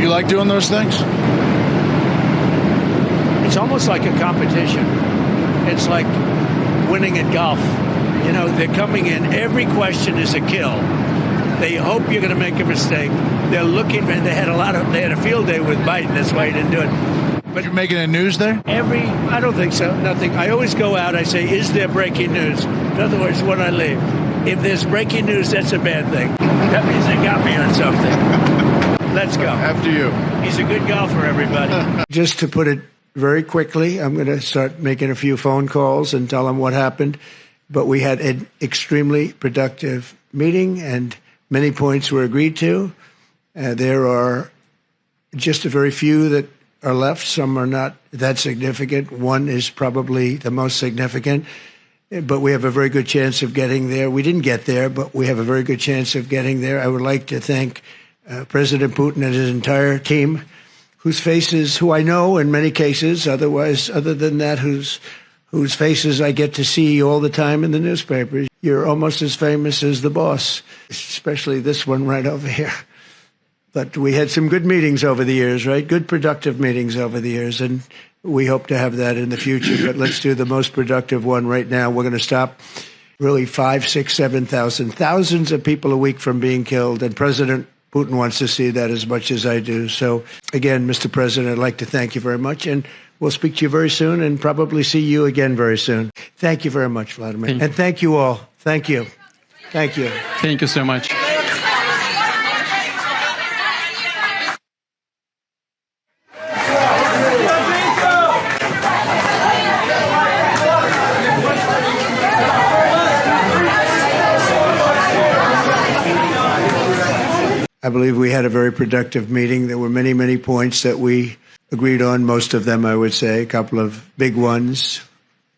You like doing those things? It's almost like a competition. It's like winning at golf. You know, they're coming in. Every question is a kill. They hope you're going to make a mistake. They're looking, and they had a field day with Biden. That's why he didn't do it. But you're making a news there? I don't think so. Nothing. I always go out. I say, is there breaking news? In other words, when I leave, if there's breaking news, that's a bad thing. That means they got me on something. Let's go. After you. He's a good golfer, everybody. Just to put it very quickly, I'm going to start making a few phone calls and tell them what happened. But we had an extremely productive meeting, and many points were agreed to. There are just a very few that are left. Some are not that significant. One is probably the most significant, but we have a very good chance of getting there. We didn't get there, but we have a very good chance of getting there. I would like to thank President Putin and his entire team, who I know in many cases, other than that, whose faces I get to see all the time in the newspapers. You're almost as famous as the boss, especially this one right over here. But we had some good meetings over the years, right? Good, productive meetings over the years, and we hope to have that in the future. But let's do the most productive one right now. We're going to stop really 5, 6, 7,000, thousands of people a week from being killed, and President Putin wants to see that as much as I do. So, again, Mr. President, I'd like to thank you very much, and we'll speak to you very soon and probably see you again very soon. Thank you very much, Vladimir. And thank you all. Thank you. Thank you. Thank you so much. I believe we had a very productive meeting. There were many, many points that we agreed on, most of them, I would say, a couple of big ones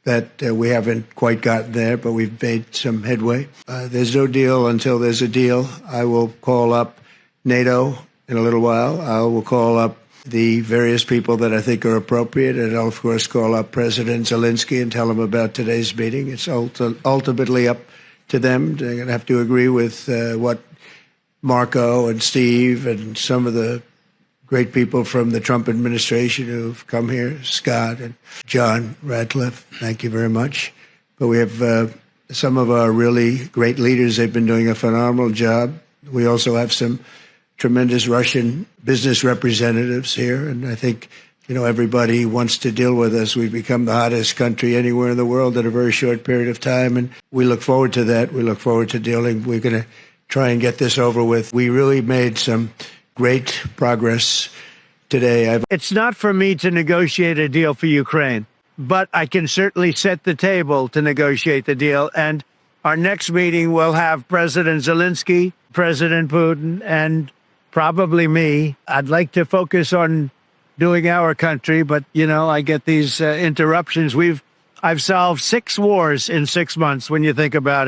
that we haven't quite gotten there, but we've made some headway. There's no deal until there's a deal. I will call up NATO in a little while. I will call up the various people that I think are appropriate, and I'll, of course, call up President Zelensky and tell him about today's meeting. It's ultimately up to them. They're going to have to agree with what Marco and Steve and some of the great people from the Trump administration who've come here, Scott and John Radcliffe, thank you very much. But we have some of our really great leaders. They've been doing a phenomenal job. We also have some tremendous Russian business representatives here, and I think, everybody wants to deal with us. We've become the hottest country anywhere in the world in a very short period of time, and we look forward to that. We look forward to dealing. We're going to try and get this over with. We really made some great progress today. It's not for me to negotiate a deal for Ukraine, but I can certainly set the table to negotiate the deal. And our next meeting will have President Zelensky, President Putin, and probably me. I'd like to focus on doing our country, but, I get these interruptions. I've solved 6 wars in 6 months when you think about it.